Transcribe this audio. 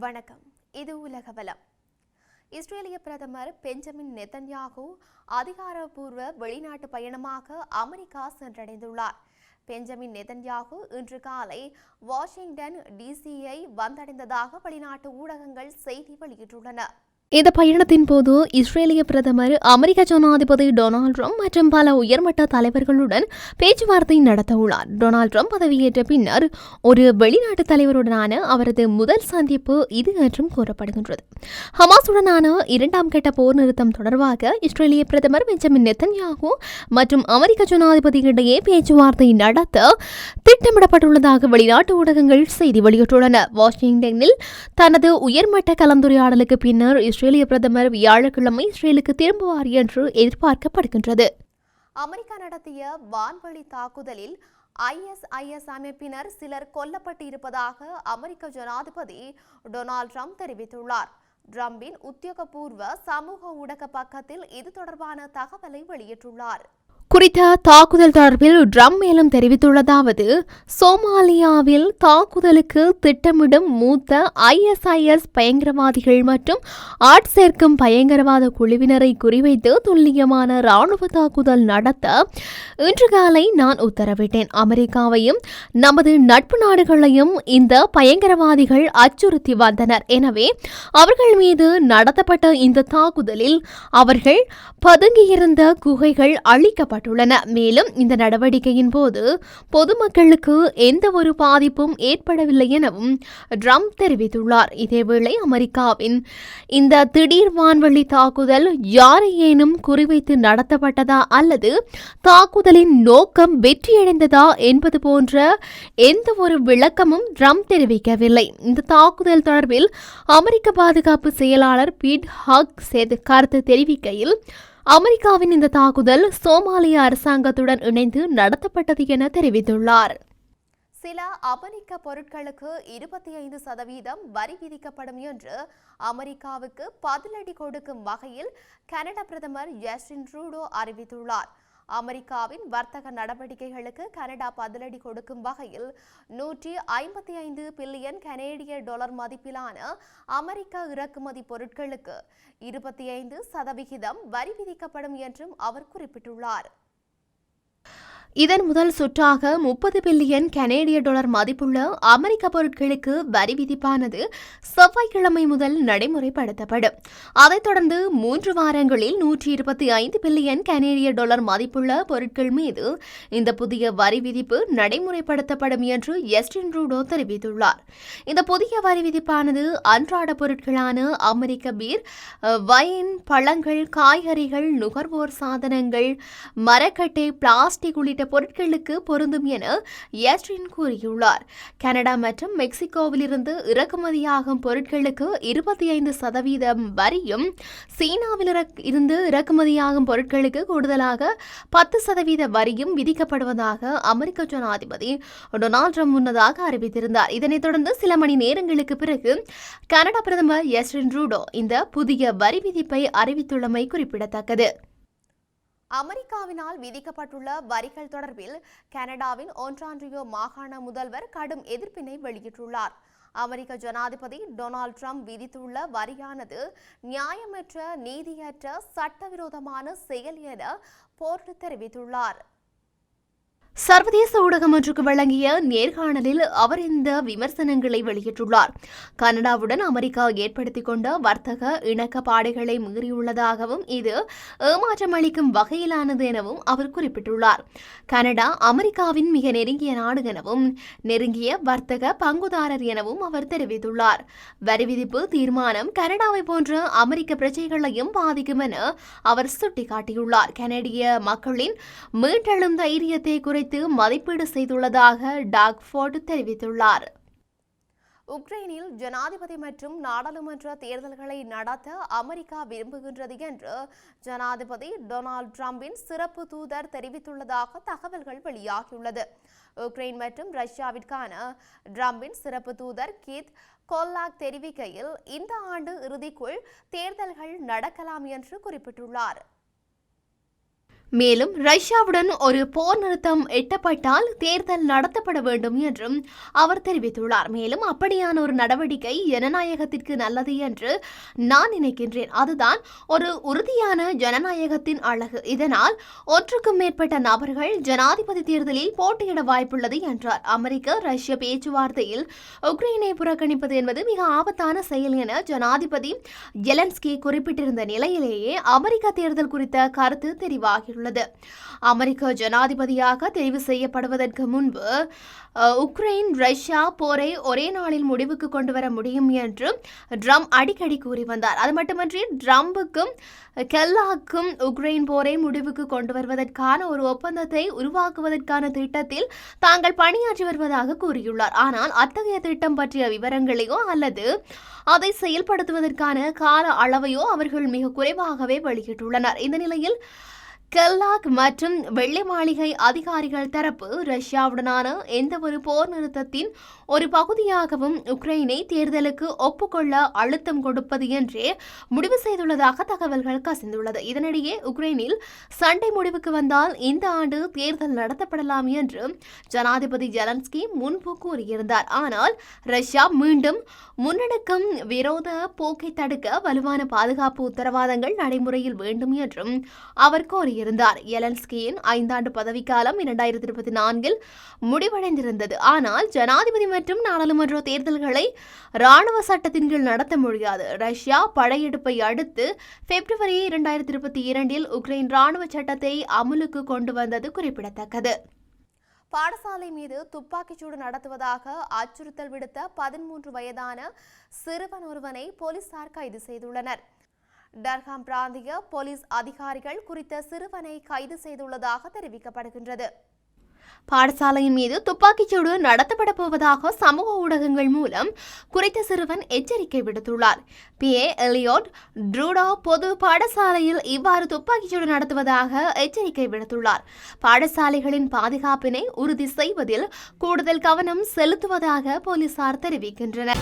வணக்கம். இது உலகவலம். இஸ்ரேலிய பிரதமர் பெஞ்சமின் நெதன்யாகு அதிகாரப்பூர்வ வெளிநாட்டு பயணமாக அமெரிக்கா சென்றடைந்துள்ளார். பெஞ்சமின் நெதன்யாகு இன்று காலை வாஷிங்டன் டிசியை வந்தடைந்ததாக வெளிநாட்டு ஊடகங்கள் செய்தி வெளியிட்டுள்ளன. இந்த பயணத்தின் போது இஸ்ரேலிய பிரதமர் அமெரிக்க ஜனாதிபதி டொனால்ட் ட்ரம்ப் மற்றும் பல உயர்மட்ட தலைவர்களுடன் பேச்சுவார்த்தை நடத்தவுள்ளார். டொனால்ட் ட்ரம்ப் பதவியேற்ற பின்னர் ஒரு வெளிநாட்டு தலைவருடனான அவரது முதல் சந்திப்பு இது என்றும் கூறப்படுகின்றது. ஹமாஸுடனான இரண்டாம் கட்ட போர் நிறுத்தம் தொடர்பாக இஸ்ரேலிய பிரதமர் பெஞ்சமின் நெதன்யாகு மற்றும் அமெரிக்க ஜனாதிபதி இடையே பேச்சுவார்த்தை நடத்த திட்டமிடப்பட்டுள்ளதாக வெளிநாட்டு ஊடகங்கள் செய்தி வெளியிட்டுள்ளன. வாஷிங்டனில் தனது உயர்மட்ட கலந்துரையாடலுக்கு பின்னர் இஸ்ரேலிய பிரதமர் வியாழக்கிழமை இஸ்ரேலுக்கு திரும்புவார் என்று எதிர்பார்க்கப்படுகின்றது. அமெரிக்கா நடத்திய வான்வழி தாக்குதலில் ISIS அமைப்பினர் சிலர் கொல்லப்பட்டிருப்பதாக அமெரிக்க ஜனாதிபதி டொனால்ட் ட்ரம்ப் தெரிவித்துள்ளார். ட்ரம்பின் உத்தியோகபூர்வ சமூக ஊடக பக்கத்தில் இது தொடர்பான தகவலை வெளியிட்டுள்ளார். குறித்த தாக்குதல் தொடர்பில் ட்ரம்ப் மேலும் தெரிவித்துள்ளதாவது, சோமாலியாவில் தாக்குதலுக்கு திட்டமிடும் மூத்த ISIS பயங்கரவாதிகள் மற்றும் ஆட்சேர்க்கும் பயங்கரவாத குழுவினரை குறிவைத்து துல்லியமான இராணுவ தாக்குதல் நடத்த இன்று காலை நான் உத்தரவிட்டேன். அமெரிக்காவையும் நமது நட்பு நாடுகளையும் இந்த பயங்கரவாதிகள் அச்சுறுத்தி வந்தனர். எனவே அவர்கள் மீது நடத்தப்பட்ட இந்த தாக்குதலில் அவர்கள் பதுங்கியிருந்த குகைகள் அழிக்கப்பட்டன. மேலும் இந்த நடவடிக்கையின் போது பொதுமக்களுக்கு எந்த ஒரு பாதிப்பும் ஏற்படவில்லை எனவும் ட்ரம்ப் தெரிவித்துள்ளார். இதேவேளை அமெரிக்காவின் இந்த திடீர் வான்வழி தாக்குதல் யாரையேனும் குறிவைத்து நடத்தப்பட்டதா அல்லது தாக்குதலின் நோக்கம் வெற்றியடைந்ததா என்பது போன்ற எந்த ஒரு விளக்கமும் ட்ரம்ப் தெரிவிக்கவில்லை. இந்த தாக்குதல் தொடர்பில் அமெரிக்க பாதுகாப்பு செயலாளர் பீட் ஹக் கருத்து தெரிவிக்கையில், அமெரிக்காவின் இந்த தாக்குதல் சோமாலிய அரசாங்கத்துடன் இணைந்து நடத்தப்பட்டது என தெரிவித்துள்ளார். சில அமெரிக்க பொருட்களுக்கு 25% வரி விதிக்கப்படும் என்று அமெரிக்காவுக்கு பதிலடி கொடுக்கும் வகையில் கனடா பிரதமர் ஜஸ்டின் ட்ரூடோ அறிவித்துள்ளார். அமெரிக்காவின் வர்த்தக நடவடிக்கைகளுக்கு கனடா பதிலடி கொடுக்கும் வகையில் 155 பில்லியன் கனேடிய டாலர் மதிப்பிலான அமெரிக்க இறக்குமதி பொருட்களுக்கு 25% வரி விதிக்கப்படும் என்றும் அவர் குறிப்பிட்டுள்ளார். இதன் முதல் சுற்றாக 30 பில்லியன் கனேடிய டாலர் மதிப்புள்ள அமெரிக்க பொருட்களுக்கு வரி விதிப்பானது செவ்வாய்க்கிழமை முதல் நடைமுறைப்படுத்தப்படும். அதைத் தொடர்ந்து 3 வாரங்களில் 125 பில்லியன் கனேடிய டாலர் மதிப்புள்ள பொருட்கள் மீது இந்த புதிய வரி விதிப்பு நடைமுறைப்படுத்தப்படும் என்று ஜஸ்டின் ட்ரூடோ தெரிவித்துள்ளார். இந்த புதிய வரி விதிப்பானது அன்றாட பொருட்களான அமெரிக்க பீர், வைன், பழங்கள், காய்கறிகள், நுகர்வோர் சாதனங்கள், மரக்கட்டை, பிளாஸ்டிக் உள்ளிட்ட பொருட்களுக்கு பொருந்தும் என ஜஸ்டின் கூறியுள்ளார். கனடா மற்றும் மெக்சிகோவிலிருந்து இறக்குமதியாகும் பொருட்களுக்கு 25% வரியும், சீனாவில் இருந்து இறக்குமதியாகும் பொருட்களுக்கு கூடுதலாக 10% வரியும் விதிக்கப்படுவதாக அமெரிக்க ஜனாதிபதி டொனால்ட் ட்ரம்ப் முன்னதாக அறிவித்திருந்தார். இதனைத் தொடர்ந்து சில மணி நேரங்களுக்கு பிறகு கனடா பிரதமர் ஜஸ்டின் ட்ரூடோ இந்த புதிய வரி விதிப்பை அறிவித்துள்ளமை குறிப்பிடத்தக்கது. அமெரிக்காவினால் விதிக்கப்பட்டுள்ள வரிகள் தொடர்பில் கனடாவின் ஒன்டாரியோ மாகாண முதல்வர் கடும் எதிர்ப்பினை வெளியிட்டுள்ளார். அமெரிக்க ஜனாதிபதி டொனால்ட் ட்ரம்ப் விதித்துள்ள வரியானது நியாயமற்ற, நீதியற்ற, சட்டவிரோதமான செயல் என போர்டு தெரிவித்துள்ளார். சர்வதேச ஊடகம் ஒன்றுக்கு வழங்கிய நேர்காணலில் அவர் இந்த விமர்சனங்களை வெளியிட்டுள்ளார். கனடாவுடன் அமெரிக்கா ஏற்படுத்திக் கொண்ட வர்த்தக இணக்கப்பாடுகளை மீறியுள்ளதாகவும் இது ஏமாற்றம் அளிக்கும் வகையிலானது எனவும் அவர் குறிப்பிட்டுள்ளார். கனடா அமெரிக்காவின் மிக நெருங்கிய நாடு எனவும் நெருங்கிய வர்த்தக பங்குதாரர் எனவும் அவர் தெரிவித்துள்ளார். வரி விதிப்பு தீர்மானம் கனடாவை போன்ற அமெரிக்க பிரஜைகளையும் பாதிக்கும் என அவர் சுட்டிக்காட்டியுள்ளார். கனடிய மக்களின் மீண்டெழும் தைரியத்தை குறித்து மதிப்பீடு செய்துள்ளதாக டாக் ஃபோர்டு தெரிவித்துள்ளார். உக்ரைனில் ஜனாதிபதி மற்றும் நாடாளுமன்ற தேர்தல்களை நடத்த அமெரிக்கா விரும்புகின்றது என்று ஜனாதிபதி டொனால்ட் ட்ரம்பின் சிறப்பு தூதர் தெரிவித்துள்ளதாக தகவல்கள் வெளியாகியுள்ளது. உக்ரைன் மற்றும் ரஷ்யாவிற்கான ட்ரம்பின் சிறப்பு தூதர் கீத் கொல்லாக் தெரிவிக்கையில், இந்த ஆண்டு இறுதிக்குள் தேர்தல்கள் நடக்கலாம் என்று குறிப்பிட்டுள்ளார். மேலும் ரஷ்யாவுடன் ஒரு போர் நிறுத்தம் எட்டப்பட்டால் தேர்தல் நடத்தப்பட வேண்டும் என்றும் அவர் தெரிவித்துள்ளார். மேலும் அப்படியான ஒரு நடவடிக்கை ஜனநாயகத்திற்கு நல்லது என்று நான் நினைக்கின்றேன். அதுதான் ஒரு உறுதியான ஜனநாயகத்தின் அழகு. இதனால் ஒன்றுக்கும் மேற்பட்ட நபர்கள் ஜனாதிபதி தேர்தலில் போட்டியிட வாய்ப்புள்ளது என்றார். அமெரிக்க ரஷ்ய பேச்சுவார்த்தையில் உக்ரைனை புறக்கணிப்பது என்பது மிக ஆபத்தான செயல் என ஜனாதிபதி ஜெலன்ஸ்கி குறிப்பிட்டிருந்த நிலையிலேயே அமெரிக்க தேர்தல் குறித்த கருத்து தெரிவாகி அமெரிக்க ஜனாதிபதியாக தெரிவு செய்யப்படுவதற்கு முன்பு உக்ரைன் ரஷ்யா போரை ஒரே நாளில் முடிவுக்கு கொண்டு வர முடியும் என்று ட்ரம்ப் அடிக்கடி கூறி வந்தார். அது மட்டுமன்றி ட்ரம்புக்கும் கெல்லாக்கும் உக்ரைன் போரை முடிவுக்கு கொண்டு வருவதற்கான ஒரு ஒப்பந்தத்தை உருவாக்குவதற்கான திட்டத்தில் தாங்கள் பணியாற்றி வருவதாக கூறியுள்ளார். ஆனால் அத்தகைய திட்டம் பற்றிய விவரங்களையோ அல்லது அதை செயல்படுத்துவதற்கான கால அளவையோ அவர்கள் மிக குறைவாகவே வெளியிட்டுள்ளனர். இந்த நிலையில் கெல்லாக் மற்றும் வெள்ளை மாளிகை அதிகாரிகள் தரப்பு ரஷ்யாவுடனான எந்த ஒரு போர் நிறுத்தத்தின் ஒரு பகுதியாகவும் உக்ரைனை தேர்தலுக்கு ஒப்புக்கொள்ள அழுத்தம் கொடுப்பது என்றே முடிவு செய்துள்ளதாக தகவல்கள் கசிந்துள்ளது. இதனிடையே உக்ரைனில் சண்டை முடிவுக்கு வந்தால் இந்த ஆண்டு தேர்தல் நடத்தப்படலாம் என்று ஜனாதிபதி ஜெலன்ஸ்கி முன்பு கூறியிருந்தார். ஆனால் ரஷ்யா மீண்டும் முன்னெடுக்கும் விரோத போக்கை தடுக்க வலுவான பாதுகாப்பு உத்தரவாதங்கள் நடைமுறையில் வேண்டும் என்றும் அவர் கோரியிருந்தார். ஜெலன்ஸ்கியின் 5 ஆண்டு பதவிக்காலம் 2024 முடிவடைந்திருந்தது. ஆனால் ஜனாதிபதி மற்றும் நாடாளுமன்ற தேர்தல்களை ராணுவ சட்டத்தின் கீழ் நடத்த முடியாது. ரஷ்யா படையெடுப்பை அடுத்து பிப்ரவரி 2022 உக்ரைன் ராணுவ சட்டத்தை அமுலுக்கு கொண்டு வந்தது குறிப்பிடத்தக்கது. பாடசாலை மீது துப்பாக்கிச்சூடு நடத்துவதாக அச்சுறுத்தல் விடுத்த 13 வயதான சிறுவன் ஒருவனை போலீசார் கைது செய்துள்ளனர். டர்ஹாம் பிராந்திய போலீஸ் அதிகாரிகள் குறித்த சிறுவனை கைது செய்துள்ளதாக தெரிவிக்கப்படுகின்றது. பாடசாலையின் மீது துப்பாக்கிச்சூடு நடத்தப்பட போவதாக சமூக ஊடகங்கள் மூலம் குறித்த சிறுவன் எச்சரிக்கை விடுத்துள்ளார். பிஏ எலியோட் ட்ரூடோ பொது பாடசாலையில் இவ்வாறு துப்பாக்கிச்சூடு நடத்துவதாக எச்சரிக்கை விடுத்துள்ளார். பாடசாலைகளின் பாதுகாப்பினை உறுதி செய்வதில் கூடுதல் கவனம் செலுத்துவதாக போலீசார் தெரிவிக்கின்றனர்.